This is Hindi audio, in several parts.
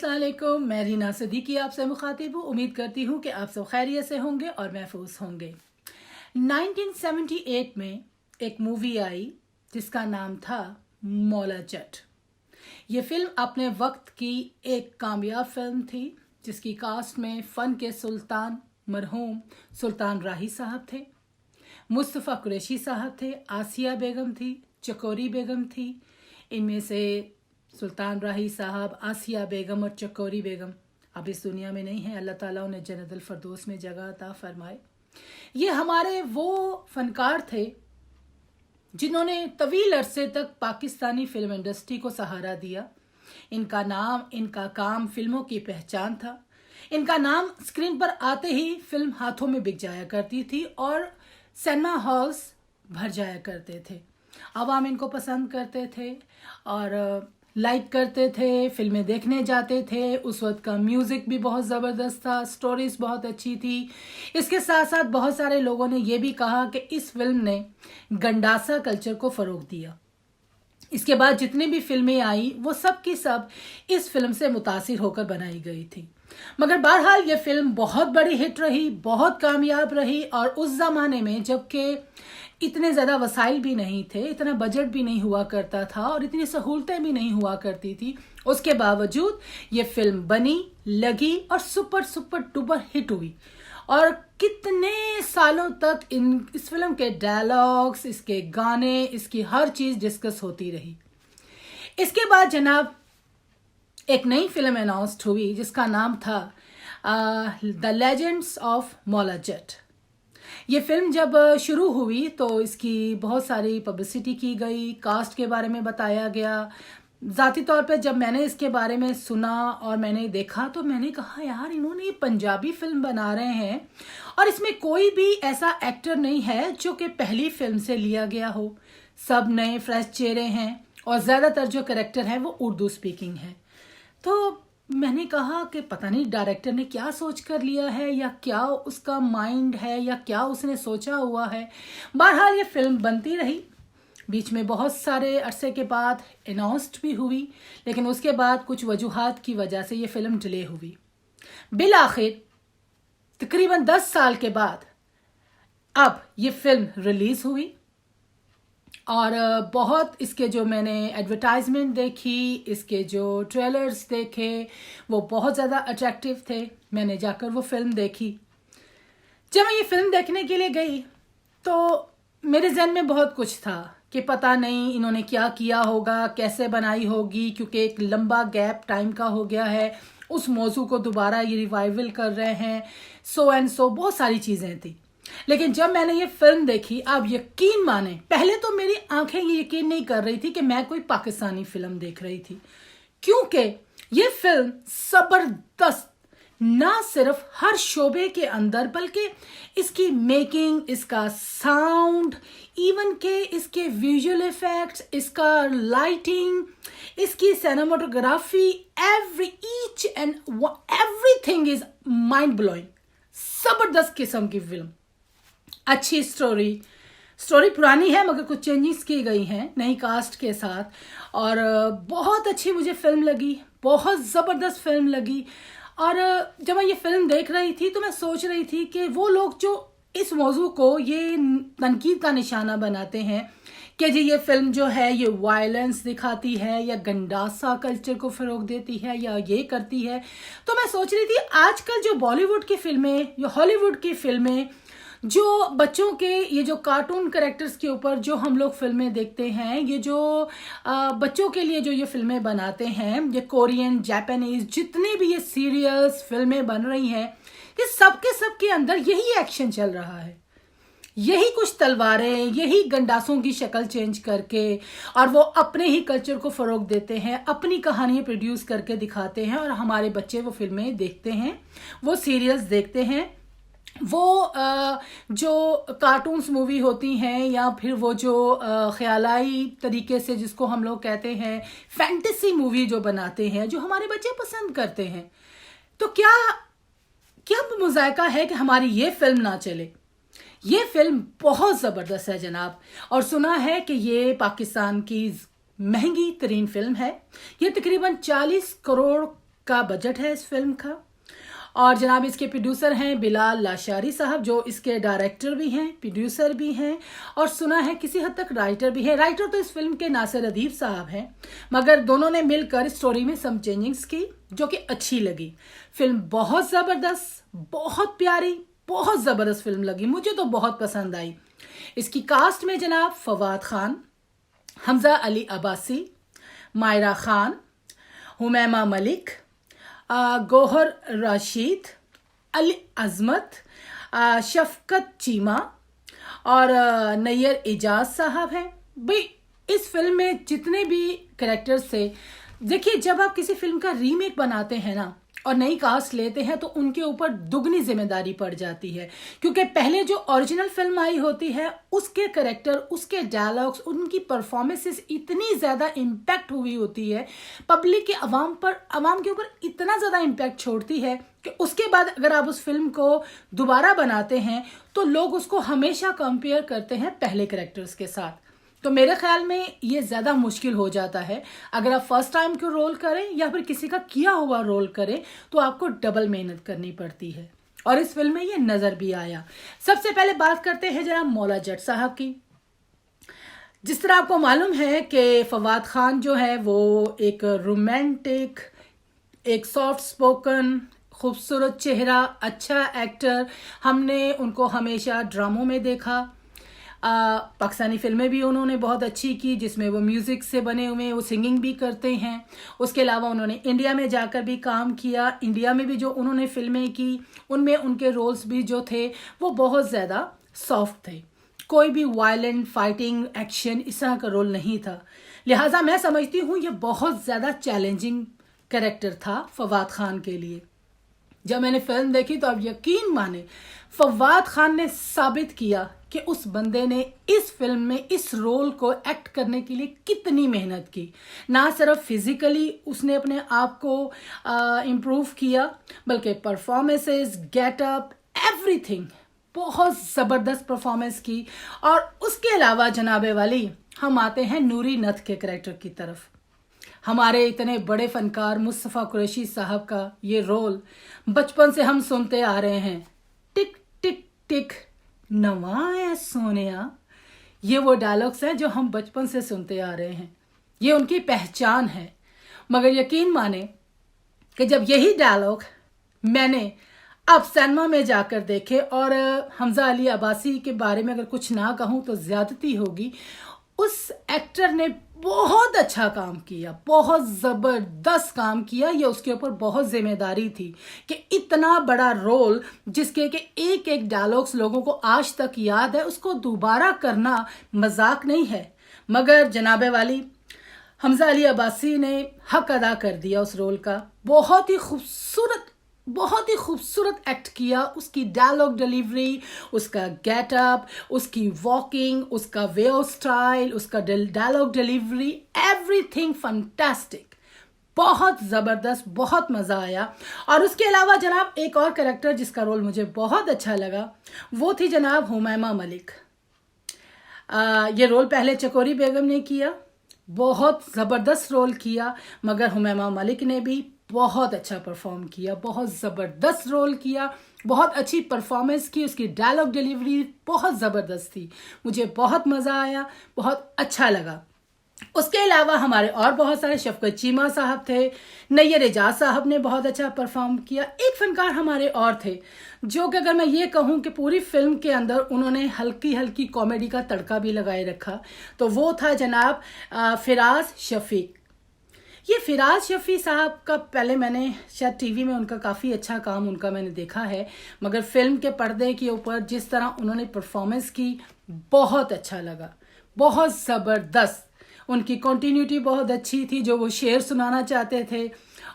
अस्सलाम वालेकुम, मैं रीना सिद्दीकी आपसे मुखातिब हूँ। उम्मीद करती हूँ कि आप सब खैरियत से होंगे और महफूज होंगे। 1978 में एक मूवी आई जिसका नाम था मौला जट। ये फिल्म अपने वक्त की एक कामयाब फिल्म थी जिसकी कास्ट में फ़न के सुल्तान मरहूम सुल्तान राही साहब थे, मुस्तफ़ा कुरैशी साहब थे, आसिया बेगम थी, चकोरी बेगम थी। इनमें से सुल्तान राही साहब, आसिया बेगम और चकोरी बेगम अब इस दुनिया में नहीं है। अल्लाह ताला उन्हें जन्नतुल फरदौस में जगह अता फरमाए। ये हमारे वो फनकार थे जिन्होंने तवील अरसे तक पाकिस्तानी फिल्म इंडस्ट्री को सहारा दिया। इनका नाम, इनका काम फिल्मों की पहचान था। इनका नाम स्क्रीन पर आते ही फिल्म हाथों में बिक जाया करती थी और सिनेमा हॉल्स भर जाया करते थे। आवाम इनको पसंद करते थे और लाइक करते थे, फिल्में देखने जाते थे। उस वक्त का म्यूज़िक भी बहुत ज़बरदस्त था, स्टोरीज बहुत अच्छी थी। इसके साथ साथ बहुत सारे लोगों ने ये भी कहा कि इस फिल्म ने गंडासा कल्चर को फ़रोग दिया। इसके बाद जितनी भी फिल्में आई वो सब की सब इस फिल्म से मुतासिर होकर बनाई गई थी। मगर बहरहाल ये फिल्म बहुत बड़ी हिट रही, बहुत कामयाब रही। और उस ज़माने में जबकि इतने ज़्यादा वसाइल भी नहीं थे, इतना बजट भी नहीं हुआ करता था और इतनी सहूलतें भी नहीं हुआ करती थी, उसके बावजूद ये फिल्म बनी, लगी और सुपर डुपर हिट हुई। और कितने सालों तक इस फिल्म के डायलॉग्स, इसके गाने, इसकी हर चीज़ डिस्कस होती रही। इसके बाद जनाब एक नई फिल्म अनाउंस्ड हुई जिसका नाम था the legends of Maula Jatt. ये फिल्म जब शुरू हुई तो इसकी बहुत सारी पब्लिसिटी की गई, कास्ट के बारे में बताया गया। ज़ाती तौर पे जब मैंने इसके बारे में सुना और मैंने देखा तो मैंने कहा यार, इन्होंने ये पंजाबी फिल्म बना रहे हैं और इसमें कोई भी ऐसा एक्टर नहीं है जो कि पहली फिल्म से लिया गया हो। सब नए फ्रेश चेहरे हैं और ज़्यादातर जो कैरेक्टर हैं वो उर्दू स्पीकिंग है। तो मैंने कहा कि पता नहीं डायरेक्टर ने क्या सोच कर लिया है या क्या उसका माइंड है या क्या उसने सोचा हुआ है। बहरहाल ये फिल्म बनती रही, बीच में बहुत सारे अरसे के बाद अनाउंस्ड भी हुई, लेकिन उसके बाद कुछ वजूहात की वजह से ये फिल्म डिले हुई। बिल आखिर तकरीबन 10 साल के बाद अब ये फिल्म रिलीज हुई और बहुत इसके जो मैंने एडवर्टाइजमेंट देखी, इसके जो ट्रेलर्स देखे वो बहुत ज़्यादा अट्रैक्टिव थे। मैंने जाकर वो फिल्म देखी। जब मैं ये फिल्म देखने के लिए गई तो मेरे जहन में बहुत कुछ था कि पता नहीं इन्होंने क्या किया होगा, कैसे बनाई होगी, क्योंकि एक लंबा गैप टाइम का हो गया है। उस मौजू को दोबारा ये रिवाइवल कर रहे हैं, सो एंड सो बहुत सारी चीज़ें थी। लेकिन जब मैंने ये फिल्म देखी, आप यकीन माने, पहले तो मेरी आंखें ये यकीन नहीं कर रही थी कि मैं कोई पाकिस्तानी फिल्म देख रही थी, क्योंकि ये फिल्म जबरदस्त ना सिर्फ हर शोबे के अंदर बल्कि इसकी मेकिंग, इसका साउंड, इवन के इसके विजुअल इफेक्ट्स, इसका लाइटिंग, इसकी cinematography, each and everything is mind blowing. जबरदस्त किस्म की फिल्म, अच्छी स्टोरी पुरानी है मगर कुछ चेंजेस की गई हैं नई कास्ट के साथ और बहुत अच्छी मुझे फिल्म लगी, बहुत ज़बरदस्त फिल्म लगी। और जब मैं ये फिल्म देख रही थी तो मैं सोच रही थी कि वो लोग जो इस मौजू को ये तनकीद का निशाना बनाते हैं कि जी ये फिल्म जो है ये वायलेंस दिखाती है या गंडासा कल्चर को फ़रोग देती है या ये करती है, तो मैं सोच रही थी आजकल जो बॉलीवुड की फिल्में या हॉलीवुड की फिल्में जो बच्चों के ये जो कार्टून कैरेक्टर्स के ऊपर जो हम लोग फिल्में देखते हैं, ये जो बच्चों के लिए जो ये फिल्में बनाते हैं, ये कोरियन, जापानीज, जितने भी ये सीरियल्स फिल्में बन रही हैं, ये सब के अंदर यही एक्शन चल रहा है, यही कुछ तलवारें, यही गंडासों की शक्ल चेंज करके और वो अपने ही कल्चर को फ़रोग देते हैं, अपनी कहानियाँ प्रोड्यूस करके दिखाते हैं और हमारे बच्चे वो फिल्में देखते हैं, वो सीरियल्स देखते हैं, वो जो कार्टून्स मूवी होती हैं या फिर वो जो ख्यालाई तरीके से जिसको हम लोग कहते हैं फैंटेसी मूवी जो बनाते हैं, जो हमारे बच्चे पसंद करते हैं। तो क्या मुज़ायका है कि हमारी ये फिल्म ना चले। ये फिल्म बहुत ज़बरदस्त है जनाब, और सुना है कि ये पाकिस्तान की महंगी तरीन फिल्म है। ये तकरीबन 40 करोड़ का बजट है इस फिल्म का। और जनाब इसके प्रोड्यूसर हैं बिलाल लाशारी साहब, जो इसके डायरेक्टर भी हैं, प्रोड्यूसर भी हैं, और सुना है किसी हद तक राइटर भी है। राइटर तो इस फिल्म के नासिर अदीब साहब हैं, मगर दोनों ने मिलकर स्टोरी में सम चेंजिंग्स की जो कि अच्छी लगी। फिल्म बहुत ज़बरदस्त, बहुत प्यारी, बहुत ज़बरदस्त फिल्म लगी, मुझे तो बहुत पसंद आई। इसकी कास्ट में जनाब फवाद खान, हमजा अली अब्बासी, मायरा खान, हुमैमा मलिक, गौहर राशिद, अली अजमत, शफकत चीमा और नैयर एजाज साहब हैं। भाई इस फिल्म में जितने भी कैरेक्टर्स थे, देखिए जब आप किसी फिल्म का रीमेक बनाते हैं ना और नई कास्ट लेते हैं तो उनके ऊपर दुगनी जिम्मेदारी पड़ जाती है, क्योंकि पहले जो ओरिजिनल फिल्म आई होती है उसके कैरेक्टर, उसके डायलॉग्स, उनकी परफॉर्मेंसेस इतनी ज़्यादा इम्पैक्ट हुई होती है पब्लिक के अवाम के ऊपर इतना ज़्यादा इम्पैक्ट छोड़ती है कि उसके बाद अगर आप उस फिल्म को दोबारा बनाते हैं तो लोग उसको हमेशा कंपेयर करते हैं पहले कैरेक्टर्स के साथ। तो मेरे ख्याल में ये ज़्यादा मुश्किल हो जाता है अगर आप फर्स्ट टाइम को रोल करें या फिर किसी का किया हुआ रोल करें, तो आपको डबल मेहनत करनी पड़ती है, और इस फिल्म में ये नज़र भी आया। सबसे पहले बात करते हैं जनाब मौला जट साहब की। जिस तरह आपको मालूम है कि फवाद खान जो है वो एक रोमांटिक, एक सॉफ्ट स्पोकन, खूबसूरत चेहरा, अच्छा एक्टर, हमने उनको हमेशा ड्रामों में देखा। पाकिस्तानी फिल्में भी उन्होंने बहुत अच्छी की जिसमें वो म्यूज़िक से बने हुए, वो सिंगिंग भी करते हैं। उसके अलावा उन्होंने इंडिया में जाकर भी काम किया। इंडिया में भी जो उन्होंने फिल्में की उनमें उनके रोल्स भी जो थे वो बहुत ज़्यादा सॉफ्ट थे, कोई भी वायलेंट, फाइटिंग, एक्शन इस तरह का रोल नहीं था। लिहाजा मैं समझती हूँ ये बहुत ज़्यादा चैलेंजिंग कैरेक्टर था फवाद खान के लिए। जब मैंने फिल्म देखी तो आप यकीन माने फवाद खान ने साबित किया कि उस बंदे ने इस फिल्म में इस रोल को एक्ट करने के लिए कितनी मेहनत की। ना सिर्फ फिजिकली उसने अपने आप को इम्प्रूव किया, बल्कि परफॉर्मेंसेस, गेटअप, एवरीथिंग, बहुत ज़बरदस्त परफॉर्मेंस की। और उसके अलावा जनाबे वाली हम आते हैं नूरी नथ के कैरेक्टर की तरफ। हमारे इतने बड़े फनकार मुस्तफ़ा कुरैशी साहब का ये रोल बचपन से हम सुनते आ रहे हैं, टिक टिक टिक नवा है सोनिया, ये वो डायलॉग्स हैं जो हम बचपन से सुनते आ रहे हैं, ये उनकी पहचान है। मगर यकीन माने कि जब यही डायलॉग मैंने अब सिनेमा में जाकर देखे, और हमजा अली अब्बासी के बारे में अगर कुछ ना कहूँ तो ज़्यादती होगी, उस एक्टर ने बहुत अच्छा काम किया, बहुत ज़बरदस्त काम किया। ये उसके ऊपर बहुत जिम्मेदारी थी कि इतना बड़ा रोल जिसके कि एक एक डायलॉग्स लोगों को आज तक याद है, उसको दोबारा करना मजाक नहीं है। मगर जनाबे वाली हमजा अली अब्बासी ने हक अदा कर दिया उस रोल का। बहुत ही खूबसूरत एक्ट किया। उसकी डायलॉग डिलीवरी, उसका गेटअप, उसकी वॉकिंग, उसका वे ऑफ स्टाइल, उसका डायलॉग डिलीवरी, एवरीथिंग फंटास्टिक, बहुत ज़बरदस्त, बहुत मज़ा आया। और उसके अलावा जनाब एक और कैरेक्टर जिसका रोल मुझे बहुत अच्छा लगा वो थी जनाब हुमैमा मलिक। ये रोल पहले चकोरी बेगम ने किया, बहुत ज़बरदस्त रोल किया, मगर हुमैमा मलिक ने भी बहुत अच्छा परफॉर्म किया, बहुत ज़बरदस्त रोल किया, बहुत अच्छी परफॉर्मेंस की। उसकी डायलॉग डिलीवरी बहुत ज़बरदस्त थी, मुझे बहुत मज़ा आया, बहुत अच्छा लगा। उसके अलावा हमारे और बहुत सारे, शफकत चीमा साहब थे, नैयर एजाज साहब ने बहुत अच्छा परफॉर्म किया। एक फनकार हमारे और थे जो कि अगर मैं ये कहूँ कि पूरी फिल्म के अंदर उन्होंने हल्की हल्की कॉमेडी का तड़का भी लगाए रखा, तो वो था जनाब फिराज शफीक। ये फिराज शफी साहब का पहले मैंने शायद टीवी में उनका काफ़ी अच्छा काम उनका मैंने देखा है, मगर फिल्म के पर्दे के ऊपर जिस तरह उन्होंने परफॉर्मेंस की बहुत अच्छा लगा, बहुत ज़बरदस्त। उनकी कंटिन्यूटी बहुत अच्छी थी, जो वो शेर सुनाना चाहते थे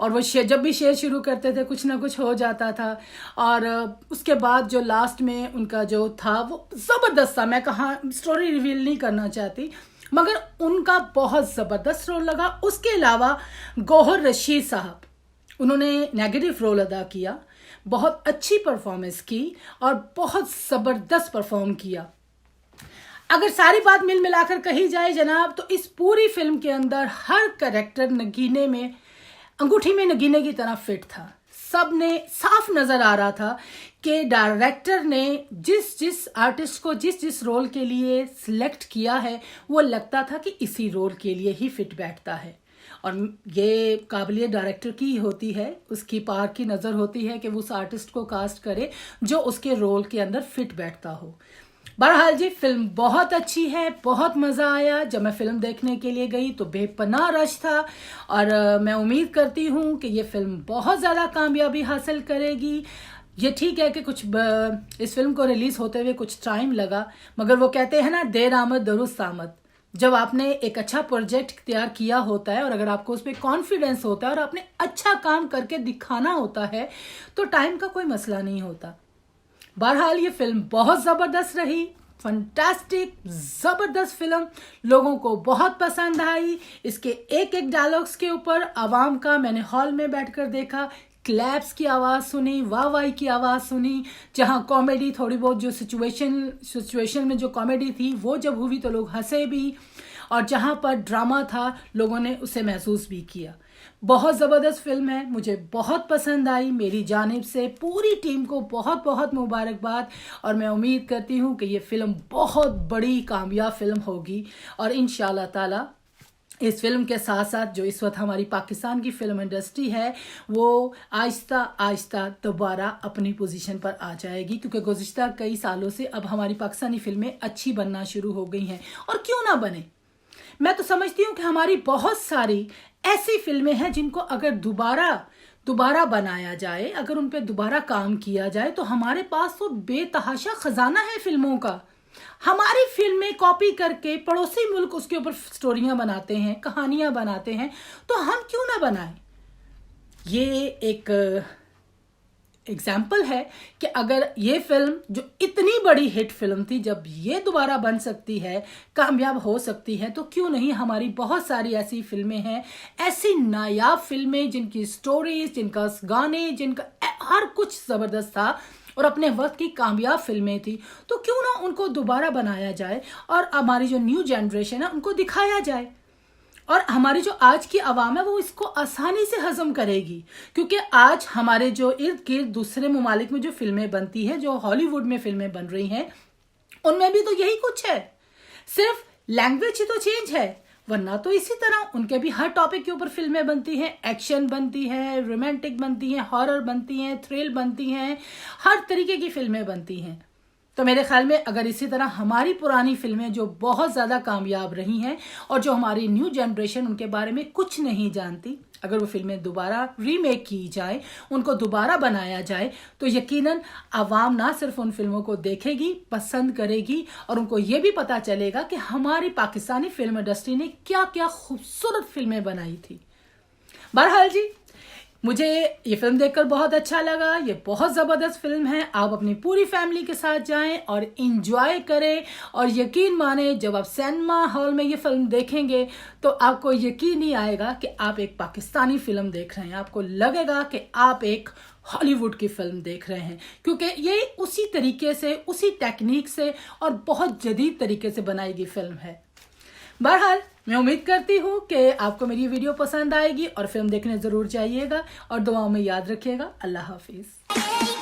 और वो शेर जब भी शेर शुरू करते थे कुछ ना कुछ हो जाता था। और उसके बाद जो लास्ट में उनका जो था वो ज़बरदस्त था। मैं कहाँ स्टोरी रिवील नहीं करना चाहती, मगर उनका बहुत ज़बरदस्त रोल लगा। उसके अलावा गौहर रशीद साहब, उन्होंने नेगेटिव रोल अदा किया, बहुत अच्छी परफॉर्मेंस की और बहुत ज़बरदस्त परफॉर्म किया। अगर सारी बात मिल मिलाकर कही जाए जनाब, तो इस पूरी फिल्म के अंदर हर कैरेक्टर नगीने में अंगूठी में नगीने की तरह फिट था। सब ने साफ नजर आ रहा था कि डायरेक्टर ने जिस जिस आर्टिस्ट को जिस जिस रोल के लिए सिलेक्ट किया है वो लगता था कि इसी रोल के लिए ही फिट बैठता है। और ये काबिलियत डायरेक्टर की ही होती है, उसकी पार की नज़र होती है कि वो उस आर्टिस्ट को कास्ट करे जो उसके रोल के अंदर फिट बैठता हो। बहरहाल जी, फिल्म बहुत अच्छी है, बहुत मज़ा आया। जब मैं फिल्म देखने के लिए गई तो बेपनाह रश था और मैं उम्मीद करती हूँ कि ये फिल्म बहुत ज़्यादा कामयाबी हासिल करेगी। ये ठीक है कि इस फिल्म को रिलीज़ होते हुए कुछ टाइम लगा, मगर वो कहते हैं ना, देर आमद दुरुस्त आमद। जब आपने एक अच्छा प्रोजेक्ट तैयार किया होता है और अगर आपको उस पर कॉन्फिडेंस होता है और आपने अच्छा काम करके दिखाना होता है तो टाइम का कोई मसला नहीं होता। बहरहाल ये फिल्म बहुत ज़बरदस्त रही, फंटास्टिक ज़बरदस्त फिल्म, लोगों को बहुत पसंद आई। इसके एक एक डायलॉग्स के ऊपर आवाम का मैंने हॉल में बैठकर देखा, क्लैप्स की आवाज़ सुनी, वाह वाही की आवाज़ सुनी। जहां कॉमेडी थोड़ी बहुत जो सिचुएशन में जो कॉमेडी थी वो जब हुई तो लोग हंसे भी, और जहां पर ड्रामा था लोगों ने उसे महसूस भी किया। बहुत ज़बरदस्त फिल्म है, मुझे बहुत पसंद आई। मेरी जानिब से पूरी टीम को बहुत बहुत मुबारकबाद और मैं उम्मीद करती हूँ कि ये फ़िल्म बहुत बड़ी कामयाब फिल्म होगी और इंशाल्लाह ताला इस फिल्म के साथ साथ जो इस वक्त हमारी पाकिस्तान की फिल्म इंडस्ट्री है वो आहिस्ता आहिस्ता दोबारा अपनी पोजीशन पर आ जाएगी, क्योंकि गुज़िश्ता कई सालों से अब हमारी पाकिस्तानी फिल्में अच्छी बनना शुरू हो गई हैं। और क्यों ना बने, मैं तो समझती हूँ कि हमारी बहुत सारी ऐसी फिल्में हैं जिनको अगर दोबारा बनाया जाए, अगर उन पर दोबारा काम किया जाए तो हमारे पास तो बेतहाशा खजाना है फिल्मों का। हमारी फिल्में कॉपी करके पड़ोसी मुल्क उसके ऊपर स्टोरियां बनाते हैं, कहानियां बनाते हैं, तो हम क्यों ना बनाएं। ये एक एग्जाम्पल है कि अगर ये फिल्म जो इतनी बड़ी हिट फिल्म थी, जब ये दोबारा बन सकती है, कामयाब हो सकती है, तो क्यों नहीं हमारी बहुत सारी ऐसी फिल्में हैं, ऐसी नायाब फिल्में जिनकी स्टोरीज, जिनका गाने, जिनका हर कुछ ज़बरदस्त था और अपने वक्त की कामयाब फिल्में थी, तो क्यों ना उनको दोबारा बनाया जाए और हमारी जो न्यू जनरेशन है उनको दिखाया जाए। और हमारी जो आज की आवाम है वो इसको आसानी से हजम करेगी, क्योंकि आज हमारे जो इर्द गिर्द दूसरे ममालिक में जो फिल्में बनती हैं, जो हॉलीवुड में फिल्में बन रही हैं, उनमें भी तो यही कुछ है, सिर्फ लैंग्वेज ही तो चेंज है, वरना तो इसी तरह उनके भी हर टॉपिक के ऊपर फिल्में बनती हैं। एक्शन बनती है, रोमांटिक बनती हैं, हॉरर बनती हैं, थ्रिल बनती हैं, हर तरीके की फिल्में बनती हैं। तो मेरे ख्याल में अगर इसी तरह हमारी पुरानी फिल्में जो बहुत ज़्यादा कामयाब रही हैं और जो हमारी न्यू जनरेशन उनके बारे में कुछ नहीं जानती, अगर वो फिल्में दोबारा रीमेक की जाए, उनको दोबारा बनाया जाए, तो यकीनन आवाम ना सिर्फ उन फिल्मों को देखेगी, पसंद करेगी और उनको ये भी पता चलेगा कि हमारी पाकिस्तानी फिल्म इंडस्ट्री ने क्या क्या खूबसूरत फिल्में बनाई थी। बहरहाल जी, मुझे ये फिल्म देखकर बहुत अच्छा लगा। ये बहुत ज़बरदस्त फिल्म है, आप अपनी पूरी फैमिली के साथ जाएं और इंजॉय करें। और यकीन माने, जब आप सिनेमा हॉल में ये फिल्म देखेंगे तो आपको यकीन नहीं आएगा कि आप एक पाकिस्तानी फिल्म देख रहे हैं, आपको लगेगा कि आप एक हॉलीवुड की फिल्म देख रहे हैं, क्योंकि ये उसी तरीके से, उसी टेक्निक से और बहुत जदीद तरीके से बनाई गई फिल्म है। बहरहाल मैं उम्मीद करती हूँ कि आपको मेरी वीडियो पसंद आएगी और फिल्म देखने ज़रूर जाइएगा और दुआओं में याद रखिएगा। अल्लाह हाफिज़।